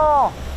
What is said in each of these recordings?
attention.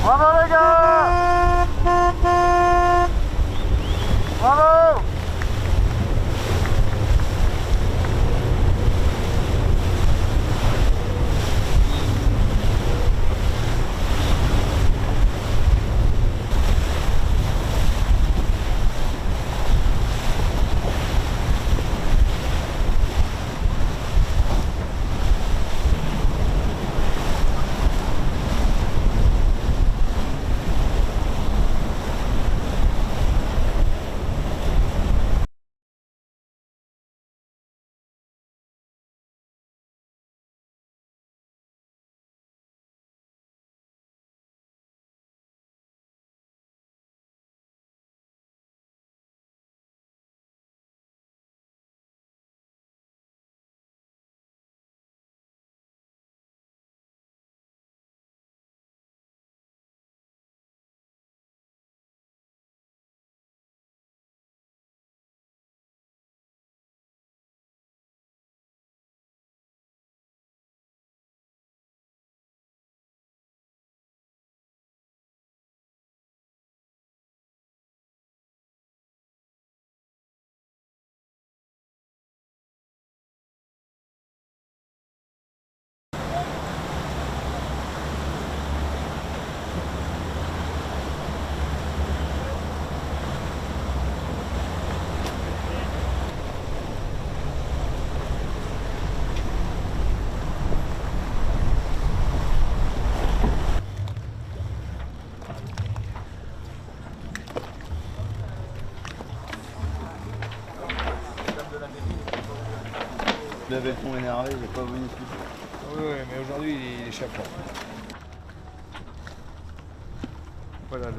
Bravo les gars! Bravo! Il avait le ton énervé, il n'est pas venu ici. Oui, mais aujourd'hui il échappe pas. Voilà le.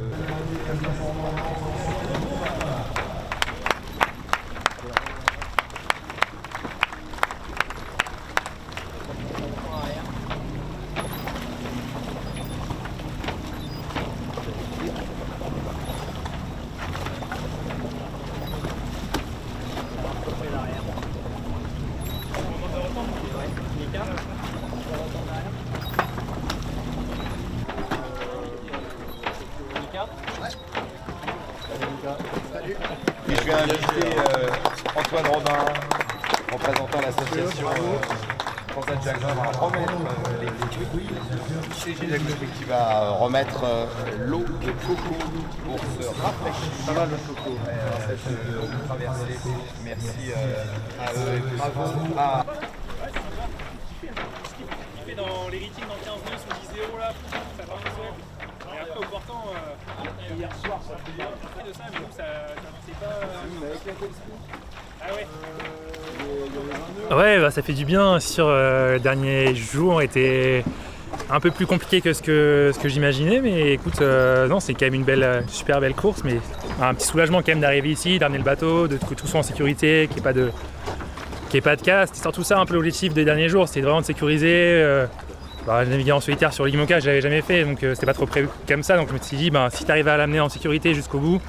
Et je vais inviter Antoine Robin, représentant l'association Transat Jacques Vabre, à remettre CG Diagnostic qui va remettre l'eau de coco pour se rafraîchir. Ça va le coco. Cette traversée. Merci à eux et bravo à. Il fait dans les ratings dans 15 nœuds sous 10 0 là, ça va un peu. Et après au portant, hier soir, ça fait bien de ça, mais nous ça c'est pas. Ah ouais. Ouais, bah, ça fait du bien. Sur les derniers jours était un peu plus compliqué que ce que j'imaginais, mais écoute, non, c'est quand même une super belle course, mais un petit soulagement quand même d'arriver ici, d'amener le bateau, que tout soit en sécurité, qu'il n'y ait pas de casse. C'était surtout ça un peu l'objectif des derniers jours, c'était vraiment de sécuriser. Naviguer en solitaire sur l'Imoca, je l'avais jamais fait, donc c'était pas trop prévu comme ça, donc je me suis dit, si tu arrives à l'amener en sécurité jusqu'au bout,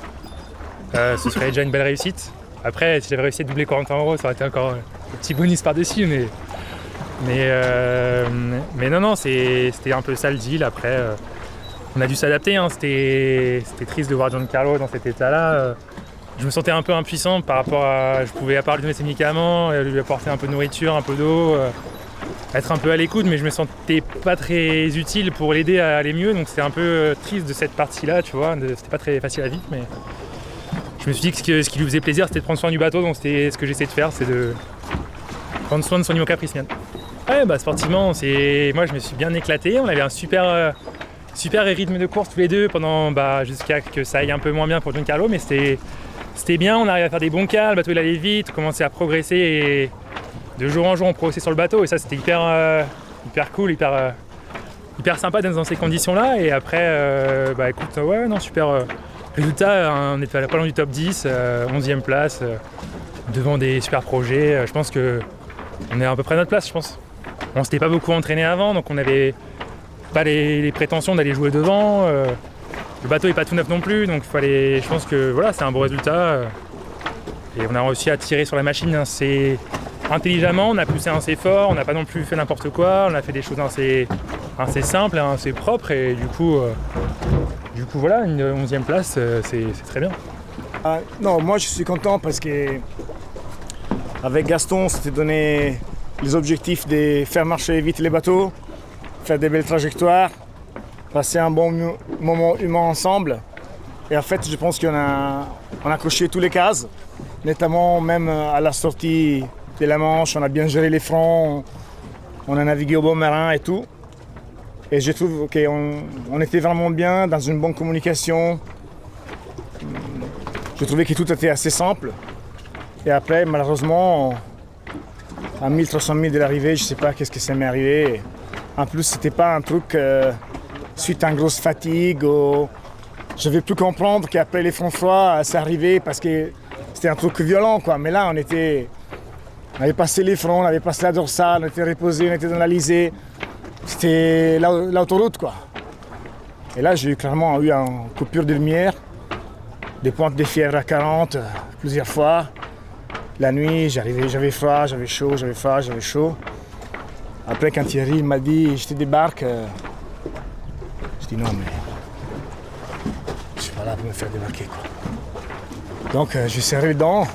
ce serait déjà une belle réussite. Après, si j'avais réussi à doubler 40 €, ça aurait été encore un petit bonus par-dessus, mais non, c'était un peu ça le deal. Après, on a dû s'adapter, hein. C'était triste de voir Giancarlo dans cet état-là. Je me sentais un peu impuissant par rapport à... Je pouvais à part lui donner ses médicaments, lui apporter un peu de nourriture, un peu d'eau, être un peu à l'écoute, mais je me sentais pas très utile pour l'aider à aller mieux, donc c'était un peu triste de cette partie-là, tu vois. C'était pas très facile à vivre, mais je me suis dit que ce qui lui faisait plaisir, c'était de prendre soin du bateau, donc c'était ce que j'essaie de faire, c'est de prendre soin de son Imoca Prysmian. Ouais, sportivement, moi je me suis bien éclaté, on avait un super rythme de course tous les deux pendant jusqu'à que ça aille un peu moins bien pour Giancarlo, mais c'était bien, on arrivait à faire des bons cas, le bateau il allait vite, on commençait à progresser et de jour en jour on progressait sur le bateau et ça c'était hyper cool, hyper sympa d'être dans ces conditions-là. Et après, écoute, ouais, non, super résultat, on était pas loin du top 10, 11e place, devant des super projets. Je pense qu'on est à peu près à notre place, je pense. On s'était pas beaucoup entraîné avant, donc on n'avait pas les prétentions d'aller jouer devant. Le bateau est pas tout neuf non plus, donc je pense que voilà, c'est un bon résultat. Et on a réussi à tirer sur la machine. C'est intelligemment, on a poussé assez fort, on n'a pas non plus fait n'importe quoi, on a fait des choses assez simples et assez propres et du coup voilà, une 11e place, c'est très bien. Non, moi je suis content parce que avec Gaston, on s'était donné les objectifs de faire marcher vite les bateaux, faire des belles trajectoires, passer un bon moment humain ensemble. Et en fait, je pense qu'on a coché tous les cases, notamment même à la sortie de la Manche, on a bien géré les fronts, on a navigué au bon marin et tout. Et je trouve qu'on était vraiment bien, dans une bonne communication. Je trouvais que tout était assez simple. Et après, malheureusement, à 1300 000 de l'arrivée, je ne sais pas qu'est-ce que ça m'est arrivé. En plus, c'était pas un truc suite à une grosse fatigue. Je n'avais plus comprendre qu'après les fronts froids, c'est arrivé parce que c'était un truc violent, quoi. Mais là, on avait passé les fronts, on avait passé la dorsale, on était reposé, on était dans l'Alizé. C'était l'autoroute, quoi. Et là, j'ai clairement eu une coupure de lumière, des pointes de fièvre à 40 plusieurs fois. La nuit, j'avais froid, j'avais chaud, j'avais froid, j'avais chaud. Après, quand Thierry m'a dit je te débarque, je dis non, mais je suis pas là pour me faire débarquer, quoi. Donc, j'ai serré les dents.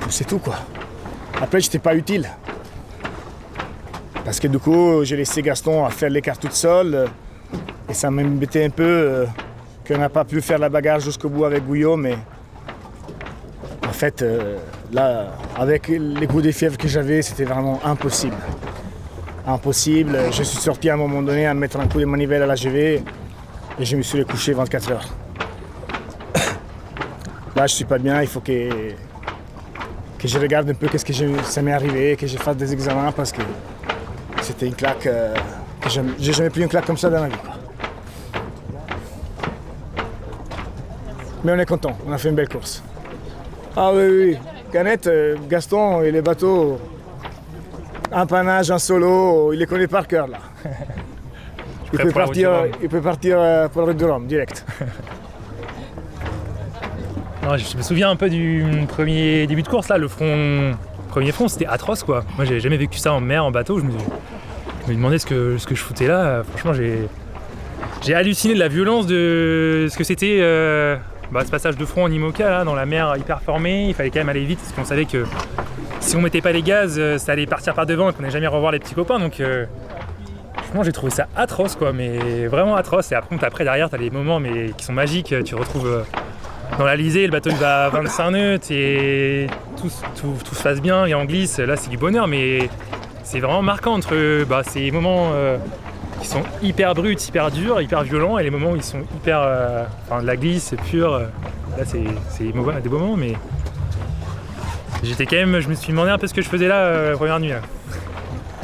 C'est tout, quoi. Après, j'étais pas utile. Parce que du coup, j'ai laissé Gaston à faire l'écart toute seule. Et ça m'embêtait un peu qu'on n'a pas pu faire la bagarre jusqu'au bout avec Guyot, mais en fait, là, avec les coups de fièvre que j'avais, c'était vraiment impossible. Impossible. Je suis sorti à un moment donné à mettre un coup de manivelle à la GV et je me suis recouché 24 heures. Là, je suis pas bien, il faut que je regarde un peu qu'est-ce que ça m'est arrivé, que je fasse des examens parce que c'était une claque que j'ai jamais pris une claque comme ça dans ma vie, quoi. Mais on est content, on a fait une belle course. Ah oui. Canette, Gaston et les bateaux, un panache, un solo, il les connaît par cœur là. Il peut partir pour la route du Rhum, direct. Non, je me souviens un peu du premier début de course là, le premier front, c'était atroce quoi. Moi j'avais jamais vécu ça en mer, en bateau, je me demandais ce que je foutais là. Franchement j'ai halluciné de la violence de ce que c'était ce passage de front en IMOCA là, dans la mer hyper formée. Il fallait quand même aller vite parce qu'on savait que si on mettait pas les gaz, ça allait partir par devant et qu'on n'allait jamais revoir les petits copains. Donc franchement j'ai trouvé ça atroce quoi, mais vraiment atroce. Et après derrière t'as des moments mais qui sont magiques. Tu retrouves dans l'Alizé, le bateau il va à 25 nœuds et tout se passe bien et en glisse. Là c'est du bonheur, mais c'est vraiment marquant entre ces moments qui sont hyper bruts, hyper durs, hyper violents, et les moments où ils sont hyper... de la glisse pure. Là c'est des moments, mais je me suis demandé un peu ce que je faisais là la première nuit. Là.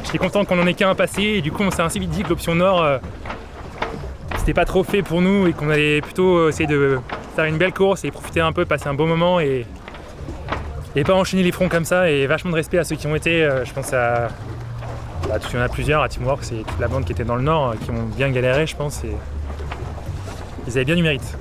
J'étais content qu'on en ait qu'un passé, et du coup on s'est ainsi vite dit que l'option nord c'était pas trop fait pour nous et qu'on allait plutôt essayer de faire une belle course et profiter un peu, passer un bon moment et pas enchaîner les fronts comme ça. Et vachement de respect à ceux qui ont été, je pense il y en a plusieurs, à Teamworks et toute la bande qui était dans le nord qui ont bien galéré je pense, et ils avaient bien du mérite.